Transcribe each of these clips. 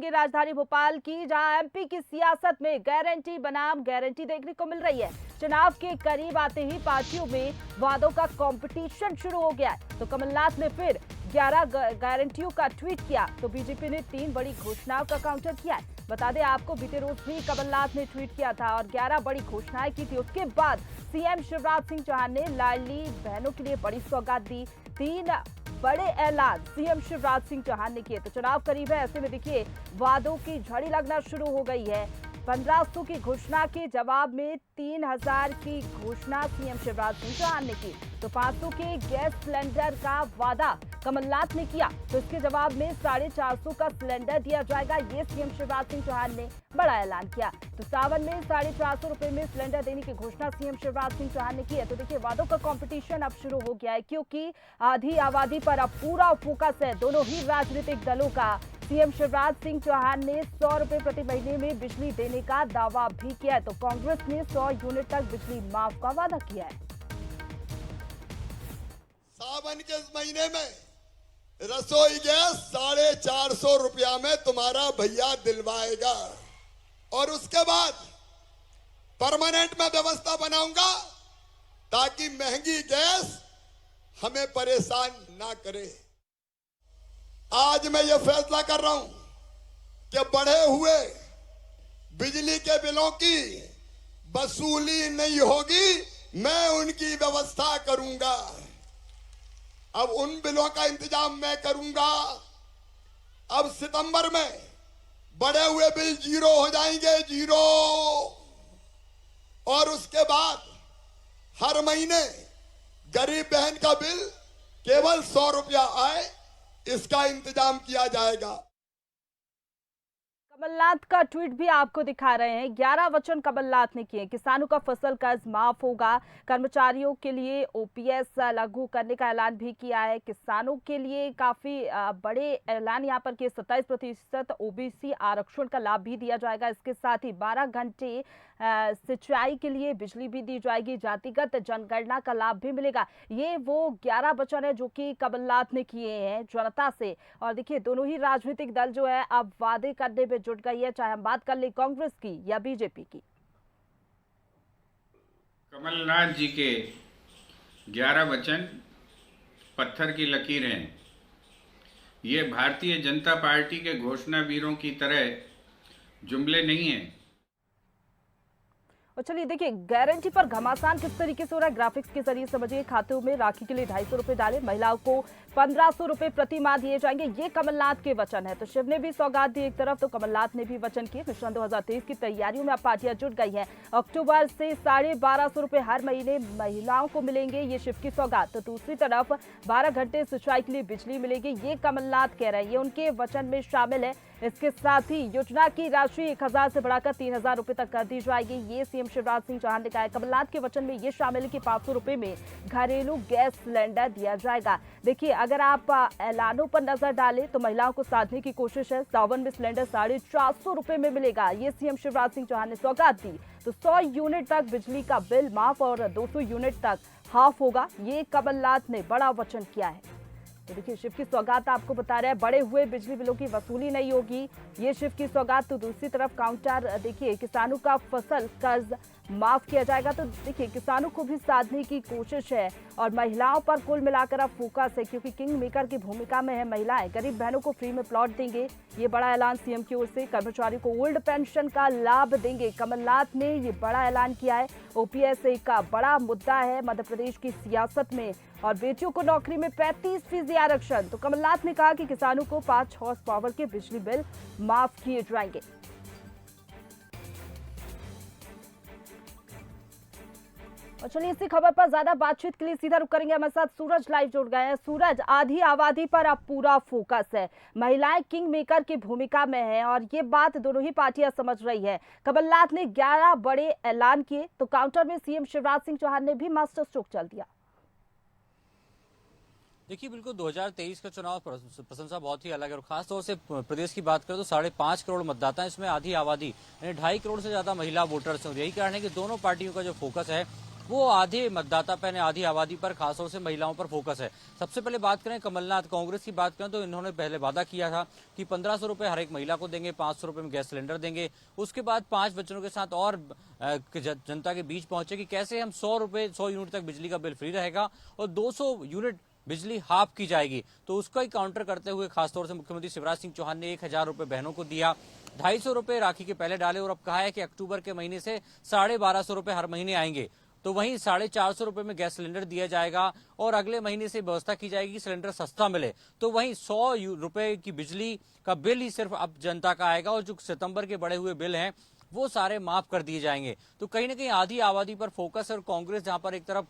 करेंगे राजधानी भोपाल की, जहां एमपी की सियासत में गारंटी बनाम गारंटी देखने को मिल रही है। चुनाव के करीब आते ही पार्टियों में वादों का कंपटीशन शुरू हो गया है। तो कमलनाथ ने फिर 11 गारंटियों का ट्वीट किया, तो बीजेपी ने 3 बड़ी घोषणाओं का काउंटर किया है। बता दें आपको, बीते रोज भी कमलनाथ ने ट्वीट किया था और 11 बड़ी घोषणाएं की थी। उसके बाद सीएम शिवराज सिंह चौहान ने लाडली बहनों के लिए बड़ी सौगात दी। 3 बड़े ऐलान सीएम शिवराज सिंह चौहान ने किए। तो चुनाव करीब है, ऐसे में देखिए वादों की झड़ी लगना शुरू हो गई है। 1500 की घोषणा के जवाब में 3000 की घोषणा सीएम शिवराज सिंह चौहान ने की। तो 500 के गैस सिलेंडर का वादा कमलनाथ ने किया, तो इसके जवाब में 450 का सिलेंडर दिया जाएगा। ये सीएम शिवराज सिंह चौहान ने बड़ा ऐलान किया। तो सावन में 450 रुपए में सिलेंडर देने की घोषणा सीएम शिवराज सिंह चौहान ने की है। तो देखिए वादों का कंपटीशन अब शुरू हो गया है, क्योंकि आधी आबादी पर अब पूरा फोकस है दोनों ही राजनीतिक दलों का। सीएम शिवराज सिंह चौहान ने 100 रुपए प्रति महीने में बिजली देने का दावा भी किया है। तो कांग्रेस ने 100 यूनिट तक बिजली माफ का वादा किया है। सावन के इस महीने में रसोई गैस 450 रुपया में तुम्हारा भैया दिलवाएगा, और उसके बाद परमानेंट में व्यवस्था बनाऊंगा ताकि महंगी गैस हमें परेशान ना करे। आज मैं ये फैसला कर रहा हूं कि बढ़े हुए बिजली के बिलों की वसूली नहीं होगी, मैं उनकी व्यवस्था करूंगा। अब उन बिलों का इंतजाम मैं करूंगा। अब सितंबर में बढ़े हुए बिल 0 हो जाएंगे, 0। और उसके बाद हर महीने गरीब बहन का बिल केवल 100 रुपया आए, इसका इंतजाम किया जाएगा। कमलनाथ का ट्वीट भी आपको दिखा रहे हैं। 11 वचन कमलनाथ ने किए। किसानों का फसल कर्ज माफ होगा, कर्मचारियों के लिए ओपीएस लागू करने का ऐलान भी किया है। किसानों के लिए काफी बड़े ऐलान यहाँ पर किए। 27% ओबीसी आरक्षण का लाभ भी दिया जाएगा। इसके साथ ही 12 घंटे सिंचाई के लिए बिजली भी दी जाएगी। जातिगत जनगणना का लाभ भी मिलेगा। ये वो 11 वचन है जो कि कमलनाथ ने किए हैं जनता से। और देखिए दोनों ही राजनीतिक दल जो है अब वादे करने में जुट गई है, चाहे हम बात कर ले कांग्रेस की या बीजेपी की। कमलनाथ जी के 11 वचन पत्थर की लकीर हैं। ये भारतीय जनता पार्टी के घोषणा वीरों की तरह जुमले नहीं हैं। और चलिए देखिए गारंटी पर घमासान किस तरीके से हो रहा है, ग्राफिक्स के जरिए समझिए। खातों में राखी के लिए 250 रुपए डाले, महिलाओं को 1500 रुपए प्रति माह दिए जाएंगे। ये कमलनाथ के वचन है। तो शिव ने भी सौगात दी एक तरफ, तो कमलनाथ ने भी वचन किए। मिशन 2023 की तैयारियों में अब पार्टियां जुट गई हैं। अक्टूबर से 1250 रुपए हर महीने महिलाओं को मिलेंगे, ये शिव की सौगात। तो दूसरी तरफ 12 घंटे सिंचाई के लिए बिजली मिलेगी, ये कमलनाथ कह रहे हैं, ये उनके वचन में शामिल है। इसके साथ ही योजना की राशि 1000 से बढ़ाकर 3000 रुपए तक कर दी जाएगी, ये सीएम शिवराज सिंह चौहान ने कहा है। कमलनाथ के वचन में ये शामिल है कि 500 रुपए में घरेलू गैस सिलेंडर दिया जाएगा। देखिए अगर आप ऐलानों पर नजर डालें तो महिलाओं को साधने की कोशिश है। सावन में सिलेंडर 450 रुपए में मिलेगा, ये सीएम शिवराज सिंह चौहान ने सौगात दी। तो 100 यूनिट तक बिजली का बिल माफ और 200 यूनिट तक हाफ होगा, ये कमलनाथ ने बड़ा वचन किया है। तो देखिए शिव की सौगात आपको बता रहे हैं, बड़े हुए बिजली बिलों की वसूली नहीं होगी, ये शिव की सौगात। तो दूसरी तरफ काउंटर देखिए, किसानों का फसल कर्ज माफ किया जाएगा। तो देखिए किसानों को भी साधने की कोशिश है और महिलाओं पर कुल मिलाकर अब फोकस है, क्योंकि किंग मेकर की भूमिका में है महिलाएं। गरीब बहनों को फ्री में प्लॉट देंगे, ये बड़ा ऐलान सीएम की ओर से। कर्मचारियों को ओल्ड पेंशन का लाभ देंगे, कमलनाथ ने ये बड़ा ऐलान किया है। ओपीएस एक का बड़ा मुद्दा है मध्य प्रदेश की सियासत में। और बेटियों को नौकरी में 35% आरक्षण। तो कमलनाथ ने कहा कि किसानों को 5 हॉर्स पावर के बिजली बिल माफ किए जाएंगे। और चलिए इसी खबर पर ज्यादा बातचीत के लिए सीधा रुक करेंगे, हमारे साथ सूरज लाइव जुड़ गए हैं। सूरज, आधी आबादी पर अब पूरा फोकस है, महिलाएं किंग मेकर की भूमिका में हैं और ये बात दोनों ही पार्टियां समझ रही है। कमलनाथ ने 11 बड़े ऐलान किए, तो काउंटर में सीएम शिवराज सिंह चौहान ने भी मास्टर स्ट्रोक चल दिया। देखिए बिल्कुल 2023 का चुनाव प्रशंसा बहुत ही अलग है और खासतौर से प्रदेश की बात करें तो 5.5 करोड़ मतदाता, इसमें आधी आबादी यानी 2.5 करोड़ से ज्यादा महिला वोटर्स हैं। यही कारण है कि दोनों पार्टियों का जो फोकस है वो आधे मतदाता पर आधी आबादी पर, खासतौर से महिलाओं पर फोकस है। सबसे पहले बात करें कमलनाथ, कांग्रेस की बात करें तो इन्होंने पहले वादा किया था कि 1500 रुपए हर एक महिला को देंगे, 500 रुपए में गैस सिलेंडर देंगे। उसके बाद 5 वचनों के साथ और जनता के बीच पहुंचे कि कैसे हम 100 यूनिट तक बिजली का बिल फ्री रहेगा और 200 यूनिट बिजली हाफ की जाएगी। तो उसका ही काउंटर करते हुए खासतौर से मुख्यमंत्री शिवराज सिंह चौहान ने 1000 रुपए बहनों को दिया, 250 रुपए राखी के पहले डाले और अब कहा है कि अक्टूबर के महीने से 1250 रुपए हर महीने आएंगे। तो वहीं 450 रुपए में गैस सिलेंडर दिया जाएगा और अगले महीने से व्यवस्था की जाएगी कि सिलेंडर सस्ता मिले। तो वहीं 100 रुपए की बिजली का बिल ही सिर्फ अब जनता का आएगा और जो सितंबर के बढ़े हुए बिल हैं वो सारे माफ कर दिए जाएंगे। तो कहीं ना कहीं आधी आबादी पर फोकस है और कांग्रेस जहां पर एक तरफ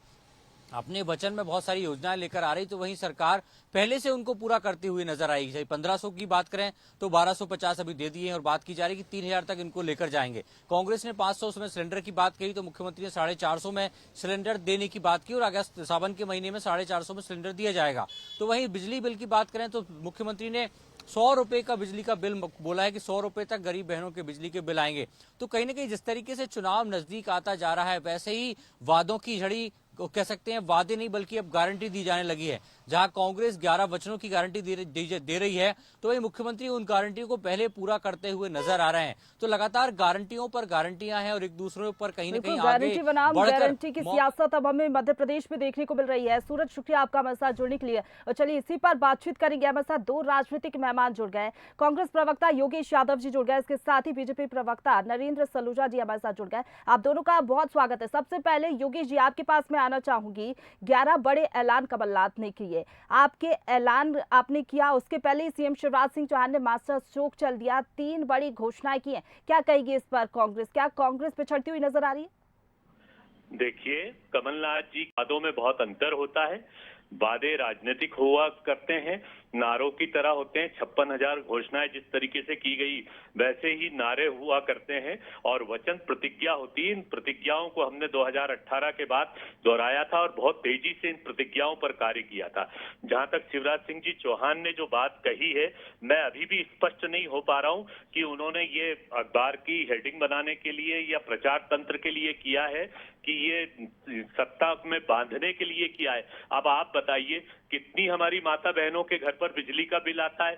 अपने वचन में बहुत सारी योजनाएं लेकर आ रही, तो वहीं सरकार पहले से उनको पूरा करती हुई नजर आएगी। चाहे 1500 की बात करें तो 1250 अभी दे दिए हैं और बात की जा रही है कि 3000 तक इनको लेकर जाएंगे। कांग्रेस ने 500 में सिलेंडर की बात कही तो मुख्यमंत्री ने 450 में सिलेंडर देने की बात की और अगस्त सावन के महीने में 450 में सिलेंडर दिया जाएगा। तो वहीं बिजली बिल की बात करें तो मुख्यमंत्री ने 100 रुपए का बिजली का बिल बोला है कि 100 रुपए तक गरीब बहनों के बिजली के बिल आएंगे। तो कहीं ना कहीं जिस तरीके से चुनाव नजदीक आता जा रहा है वैसे ही वादों की झड़ी कह सकते हैं, वादे नहीं बल्कि अब गारंटी दी जाने लगी है। जहां कांग्रेस 11 वचनों की गारंटी दे रही है तो वही मुख्यमंत्री उन गारंटियों को पहले पूरा करते हुए नजर आ रहे हैं। तो लगातार गारंटियों पर गारंटियां हैं और एक दूसरे पर कहीं ना कहीं गारंटी बनाम गारंटी की सियासत अब हमें मध्य प्रदेश में देखने को मिल रही है। सूरज, शुक्रिया आपका हमारे साथ जुड़ने के लिए। और चलिए इसी पर बातचीत करेंगे। हमारे साथ 2 राजनीतिक मेहमान जुड़ गए। कांग्रेस प्रवक्ता योगेश यादव जी जुड़ गए, इसके साथ ही बीजेपी प्रवक्ता नरेंद्र सलूजा जी हमारे साथ जुड़ गए। आप दोनों का बहुत स्वागत है। सबसे पहले योगेश जी आपके पास मैं आना चाहूंगी। 11 बड़े ऐलान कमलनाथ ने किए, आपके ऐलान आपने किया, उसके पहले ही सीएम शिवराज सिंह चौहान ने मास्टर स्ट्रोक चल दिया, 3 बड़ी घोषणाएं की हैं। क्या कहेगी इस पर कांग्रेस? क्या कांग्रेस पिछड़ती हुई नजर आ रही है? देखिए, कमलनाथ जी वादों में बहुत अंतर होता है। वादे राजनीतिक हुआ करते हैं, नारों की तरह होते हैं। 56,000 घोषणाएं जिस तरीके से की गई वैसे ही नारे हुआ करते हैं और वचन प्रतिज्ञा होती है। इन प्रतिज्ञाओं को हमने 2018 के बाद दोहराया था और बहुत तेजी से इन प्रतिज्ञाओं पर कार्य किया था। जहां तक शिवराज सिंह जी चौहान ने जो बात कही है, मैं अभी भी स्पष्ट नहीं हो पा रहा हूं कि उन्होंने ये अखबार की हेडिंग बनाने के लिए या प्रचार तंत्र के लिए किया है कि ये सत्ता में बांधने के लिए किया है। अब आप बताइए, कितनी हमारी माता बहनों के घर पर बिजली का बिल आता है?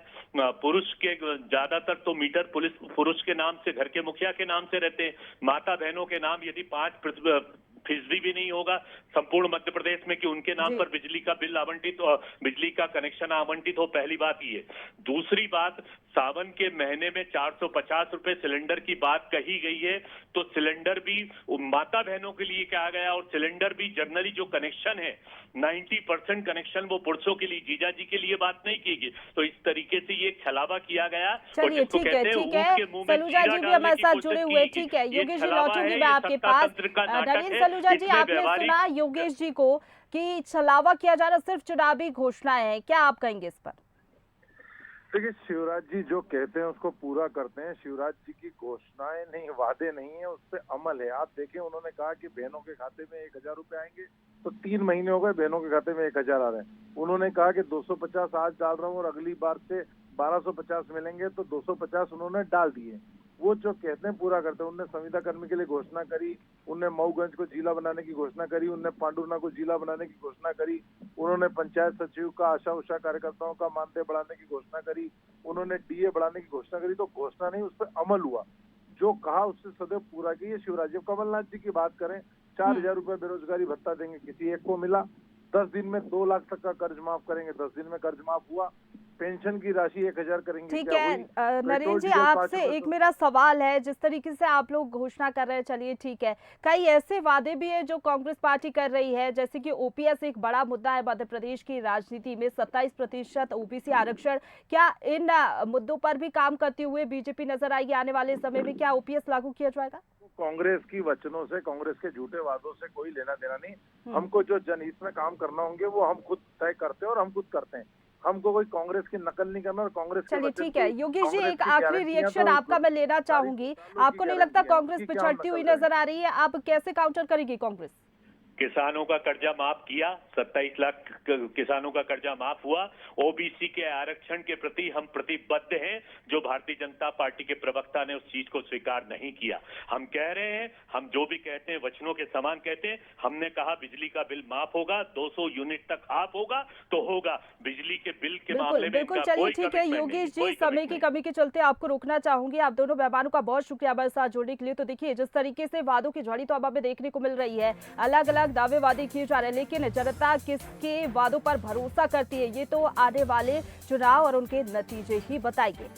पुरुष के ज्यादातर तो मीटर पुरुष के नाम से, घर के मुखिया के नाम से रहते हैं। माता बहनों के नाम यदि 5% भी नहीं होगा संपूर्ण मध्य प्रदेश में कि उनके नाम पर बिजली का बिल आवंटित, बिजली का कनेक्शन आवंटित हो, पहली बात ये। दूसरी बात, सावन के महीने में 450 रुपए सिलेंडर की बात कही गई है, तो सिलेंडर भी माता बहनों के लिए कहा गया और सिलेंडर भी जनरली जो कनेक्शन है 90% कनेक्शन वो पुरुषों के लिए, जीजा जी के लिए बात नहीं की गई। तो इस तरीके से ये छलावा किया गया। चलिए ठीक है, सलूजा जी भी हमारे साथ जुड़े हुए। ठीक है योगेश जी, लौटूंगी मैं आपके पास। नरेंद्र सलूजा जी, आपने सुना योगेश जी को कि छलावा किया जा रहा, सिर्फ चुनावी घोषणाएं हैं, क्या आप कहेंगे इस पर? देखिए, शिवराज जी जो कहते हैं उसको पूरा करते हैं। शिवराज जी की घोषणाएं नहीं, वादे नहीं है, उस पे अमल है। आप देखें, उन्होंने कहा कि बहनों के खाते में 1000 रुपए आएंगे, तो 3 महीने हो गए बहनों के खाते में 1000 आ रहे हैं। उन्होंने कहा कि 250 आज डाल रहा हूँ और अगली बार से 1250 मिलेंगे, तो 250 उन्होंने डाल दिए। वो जो कहते हैं पूरा करते हैं। उनने संविदा कर्मी के लिए घोषणा करी, उनने मऊगंज को जिला बनाने की घोषणा करी, उनने पांडुरना को जिला बनाने की घोषणा करी, उन्होंने पंचायत सचिव का, आशा उषा कार्यकर्ताओं का मानदेय बढ़ाने की घोषणा करी, उन्होंने डीए बढ़ाने की घोषणा करी। तो घोषणा नहीं, उस पर अमल हुआ। जो कहा उससे सदैव पूरा किया शिवराज जी। कमलनाथ जी की बात करें, 4000 रुपए बेरोजगारी भत्ता देंगे, किसी एक को मिला। 10 दिन में 2 लाख तक का कर्ज माफ करेंगे, 10 दिन में कर्ज माफ हुआ। पेंशन की राशि 1000 करेंगे। ठीक है नरेंद्र जी, आपसे एक मेरा सवाल है, जिस तरीके से आप लोग घोषणा कर रहे हैं, चलिए ठीक है, कई ऐसे वादे भी है जो कांग्रेस पार्टी कर रही है, जैसे कि ओपीएस एक बड़ा मुद्दा है मध्य प्रदेश की राजनीति में, 27% ओबीसी आरक्षण। क्या इन मुद्दों पर भी काम करते हुए बीजेपी नजर आएगी आने वाले समय में? क्या ओपीएस लागू किया जाएगा? कांग्रेस की वचनों से, कांग्रेस के झूठे वादों से कोई लेना देना नहीं। हमको जो जनहित में काम करना होंगे वो हम खुद तय करते हैं और हम खुद करते हैं। हमको कोई कांग्रेस की नकल नहीं करना और कांग्रेस। चलिए ठीक है योगेश जी, एक आखिरी रिएक्शन आपका मैं लेना चाहूंगी। आपको नहीं लगता कांग्रेस पिछड़ती हुई नजर आ रही है? आप कैसे काउंटर करेगी कांग्रेस? किसानों का कर्जा माफ किया, 27 लाख किसानों का कर्जा माफ हुआ। ओबीसी के आरक्षण के प्रति हम प्रतिबद्ध हैं, जो भारतीय जनता पार्टी के प्रवक्ता ने उस चीज को स्वीकार नहीं किया। हम कह रहे हैं, हम जो भी कहते हैं वचनों के समान कहते हैं। हमने कहा बिजली का बिल माफ होगा, 200 यूनिट तक हाफ होगा तो होगा। बिजली के बिल के मामले में बिल्कुल, चलिए ठीक है योगेश जी, समय की कमी के चलते आपको रोकना चाहूंगी। आप दोनों मेहमानों का बहुत शुक्रिया हमारे साथ जुड़ने के लिए। तो देखिए जिस तरीके से वादों की झड़ी तो अब हमें देखने को मिल रही है, अलग अलग दावे वादे किए जा रहे हैं, लेकिन जनता किसके वादों पर भरोसा करती है ये तो आने वाले चुनाव और उनके नतीजे ही बताएंगे।